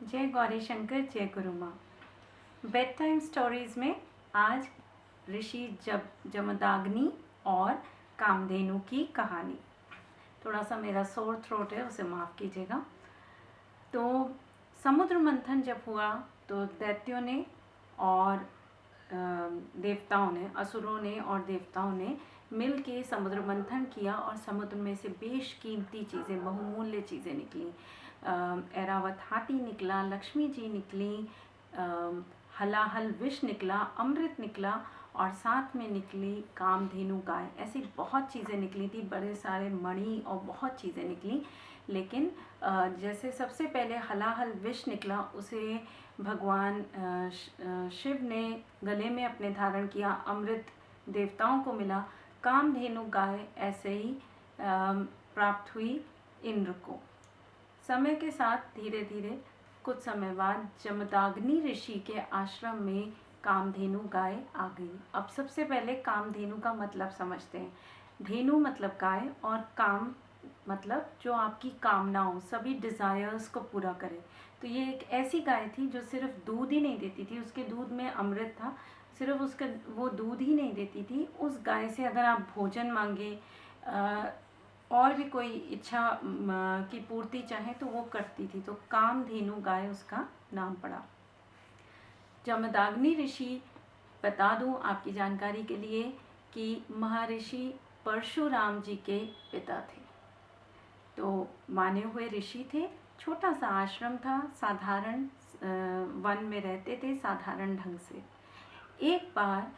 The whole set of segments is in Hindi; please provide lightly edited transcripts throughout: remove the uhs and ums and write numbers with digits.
जय गौरी शंकर, जय गुरु माँ। बेड टाइम स्टोरीज में आज ऋषि जमदाग्नि और कामधेनु की कहानी। थोड़ा सा मेरा सोर थ्रोट है, उसे माफ़ कीजिएगा। तो समुद्र मंथन जब हुआ तो दैत्यों ने और देवताओं ने, असुरों ने और देवताओं ने मिल के समुद्र मंथन किया और समुद्र में से बेशकीमती चीज़ें, बहुमूल्य चीज़ें निकली। ऐरावत हाथी निकला, लक्ष्मी जी निकली, हलाहल विष निकला, अमृत निकला और साथ में निकली कामधेनु गाय। ऐसी बहुत चीज़ें निकली थी, बड़े सारे मणि और बहुत चीज़ें निकली। लेकिन जैसे सबसे पहले हलाहल विष निकला, उसे भगवान शिव ने गले में अपने धारण किया, अमृत देवताओं को मिला। कामधेनु गाय ऐसे ही प्राप्त हुई इंद्र को। समय के साथ धीरे धीरे कुछ समय बाद जमदाग्नि ऋषि के आश्रम में कामधेनु गाय आ गई। अब सबसे पहले कामधेनु का मतलब समझते हैं। धेनु मतलब गाय और काम मतलब जो आपकी कामनाओं, सभी डिज़ायर्स को पूरा करे। तो ये एक ऐसी गाय थी जो सिर्फ दूध ही नहीं देती थी, उसके दूध में अमृत था। सिर्फ उसका वो दूध ही नहीं देती थी, उस गाय से अगर आप भोजन मांगे, और भी कोई इच्छा की पूर्ति चाहे तो वो करती थी। तो कामधेनु गाय उसका नाम पड़ा। जमदाग्नि ऋषि, बता दूं आपकी जानकारी के लिए कि महर्षि परशुराम जी के पिता थे। तो माने हुए ऋषि थे। छोटा सा आश्रम था, साधारण वन में रहते थे, साधारण ढंग से। एक बार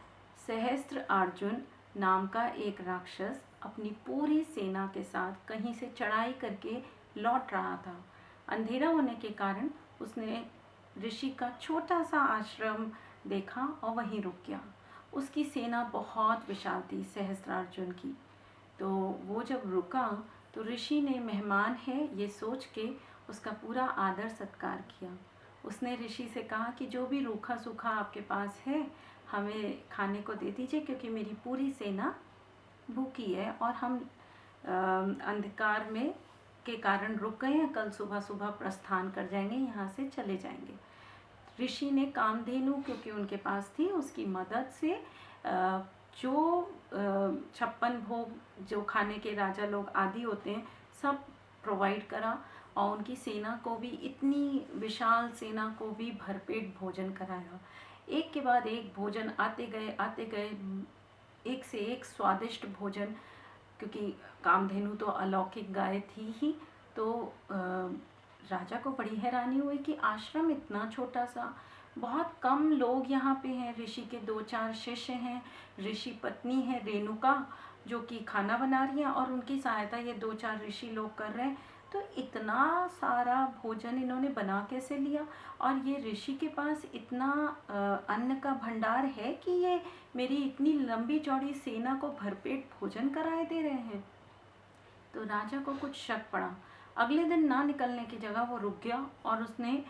सहस्त्र अर्जुन नाम का एक राक्षस अपनी पूरी सेना के साथ कहीं से चढ़ाई करके लौट रहा था। अंधेरा होने के कारण उसने ऋषि का छोटा सा आश्रम देखा और वहीं रुक गया। उसकी सेना बहुत विशाल थी, सहस्त्रार्जुन की। तो वो जब रुका तो ऋषि ने मेहमान है ये सोच के उसका पूरा आदर सत्कार किया। उसने ऋषि से कहा कि जो भी रूखा सूखा आपके पास है हमें खाने को दे दीजिए, क्योंकि मेरी पूरी सेना भूखी है और हम अंधकार में के कारण रुक गए हैं। कल सुबह सुबह प्रस्थान कर जाएंगे, यहाँ से चले जाएंगे। ऋषि ने कामधेनु, क्योंकि उनके पास थी, उसकी मदद से जो 56 भोग जो खाने के राजा लोग आदि होते हैं सब प्रोवाइड करा और उनकी सेना को भी, इतनी विशाल सेना को भी भरपेट भोजन कराया। एक के बाद एक भोजन आते गए, एक से एक स्वादिष्ट भोजन। क्योंकि कामधेनु तो अलौकिक गाय थी ही। तो राजा को बड़ी हैरानी हुई कि आश्रम इतना छोटा सा, बहुत कम लोग यहाँ पे हैं। ऋषि के 2-4 शिष्य हैं, ऋषि पत्नी है रेणुका जो कि खाना बना रही हैं और उनकी सहायता ये 2-4 ऋषि लोग कर रहे हैं। तो इतना सारा भोजन इन्होंने बना कैसे लिया? और ये ऋषि के पास इतना अन्न का भंडार है कि ये मेरी इतनी लंबी चौड़ी सेना को भरपेट भोजन कराए दे रहे हैं। तो राजा को कुछ शक पड़ा। अगले दिन ना निकलने की जगह वो रुक गया और उसने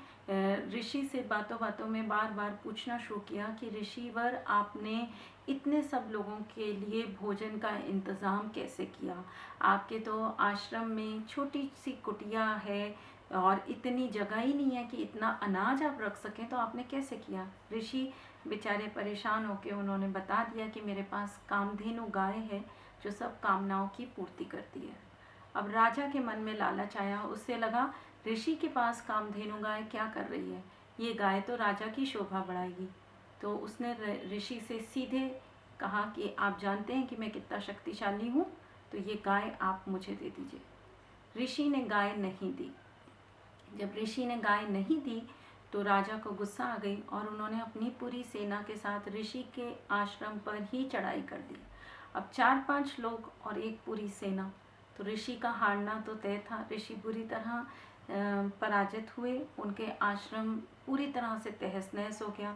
ऋषि से बातों बातों में बार बार पूछना शुरू किया कि ऋषिवर, आपने इतने सब लोगों के लिए भोजन का इंतज़ाम कैसे किया? आपके तो आश्रम में छोटी सी कुटिया है और इतनी जगह ही नहीं है कि इतना अनाज आप रख सकें, तो आपने कैसे किया? ऋषि बेचारे परेशान होकर उन्होंने बता दिया कि मेरे पास कामधेनु गाय है जो सब कामनाओं की पूर्ति करती है। अब राजा के मन में लालच आया। उससे लगा ऋषि के पास कामधेनु गाय क्या कर रही है, ये गाय तो राजा की शोभा बढ़ाएगी। तो उसने ऋषि से सीधे कहा कि आप जानते हैं कि मैं कितना शक्तिशाली हूँ, तो ये गाय आप मुझे दे दीजिए। ऋषि ने गाय नहीं दी। जब ऋषि ने गाय नहीं दी तो राजा को गुस्सा आ गई और उन्होंने अपनी पूरी सेना के साथ ऋषि के आश्रम पर ही चढ़ाई कर दी। अब 4-5 लोग और एक पूरी सेना, तो ऋषि का हारना तो तय था। ऋषि बुरी तरह पराजित हुए, उनके आश्रम पूरी तरह से तहस नहस हो गया।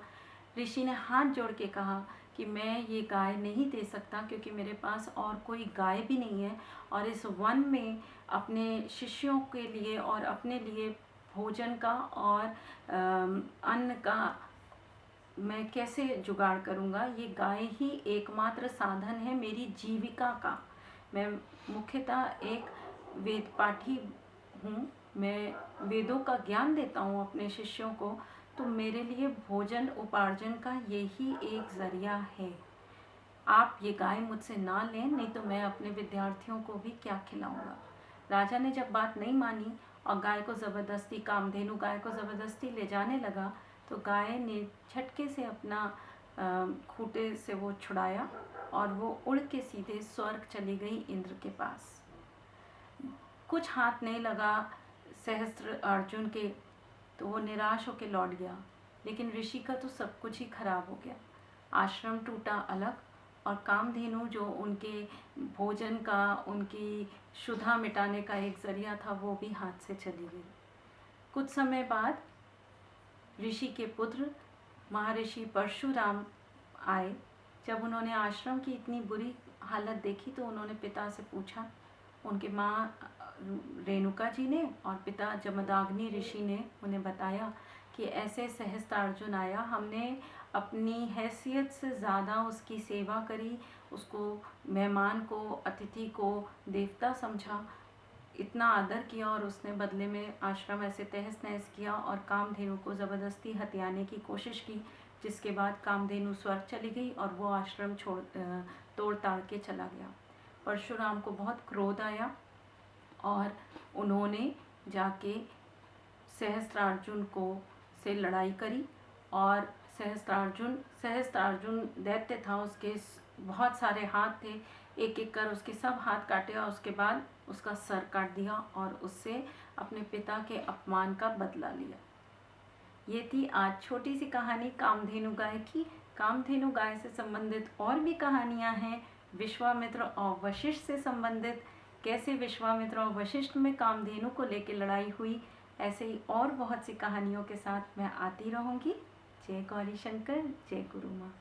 ऋषि ने हाथ जोड़ के कहा कि मैं ये गाय नहीं दे सकता, क्योंकि मेरे पास और कोई गाय भी नहीं है और इस वन में अपने शिष्यों के लिए और अपने लिए भोजन का और अन्न का मैं कैसे जुगाड़ करूँगा? ये गाय ही एकमात्र साधन है मेरी जीविका का। मैं मुख्यतः एक वेद पाठी हूँ मैं वेदों का ज्ञान देता हूँ अपने शिष्यों को, तो मेरे लिए भोजन उपार्जन का यही एक ज़रिया है। आप ये गाय मुझसे ना लें, नहीं तो मैं अपने विद्यार्थियों को भी क्या खिलाऊंगा। राजा ने जब बात नहीं मानी और गाय को ज़बरदस्ती, कामधेनु गाय को ज़बरदस्ती ले जाने लगा, तो गाय ने झटके से अपना खूंटे से वो छुड़ाया और वो उड़ के सीधे स्वर्ग चली गई इंद्र के पास। कुछ हाथ नहीं लगा सहस्त्र अर्जुन के, तो वो निराश होकर लौट गया। लेकिन ऋषि का तो सब कुछ ही खराब हो गया। आश्रम टूटा अलग, और कामधेनु जो उनके भोजन का, उनकी क्षुधा मिटाने का एक ज़रिया था, वो भी हाथ से चली गई। कुछ समय बाद ऋषि के पुत्र महर्षि परशुराम आए। जब उन्होंने आश्रम की इतनी बुरी हालत देखी, तो उन्होंने पिता से पूछा। उनके माँ रेणुका जी ने और पिता जमदाग्नि ऋषि ने उन्हें बताया कि ऐसे सहस्त्रार्जुन आया, हमने अपनी हैसियत से ज़्यादा उसकी सेवा करी, उसको, मेहमान को, अतिथि को देवता समझा, इतना आदर किया, और उसने बदले में आश्रम ऐसे तहस नहस किया और कामधेनु को ज़बरदस्ती हथियाने की कोशिश की, जिसके बाद कामधेनु स्वर्ग चली गई और वो आश्रम तोड़ ताड़ के चला गया। परशुराम को बहुत क्रोध आया और उन्होंने जाके सहस्त्रार्जुन को से लड़ाई करी, और सहस्त्रार्जुन दैत्य था, उसके बहुत सारे हाथ थे, एक एक कर उसके सब हाथ काटे और उसके बाद उसका सर काट दिया और उससे अपने पिता के अपमान का बदला लिया। ये थी आज छोटी सी कहानी कामधेनु गाय की। कामधेनु गाय से संबंधित और भी कहानियाँ हैं, विश्वामित्र और वशिष्ठ से संबंधित, कैसे विश्वामित्र और वशिष्ठ में कामधेनु को लेकर लड़ाई हुई। ऐसे ही और बहुत सी कहानियों के साथ मैं आती रहूँगी। जय गौरी शंकर, जय गुरु माँ।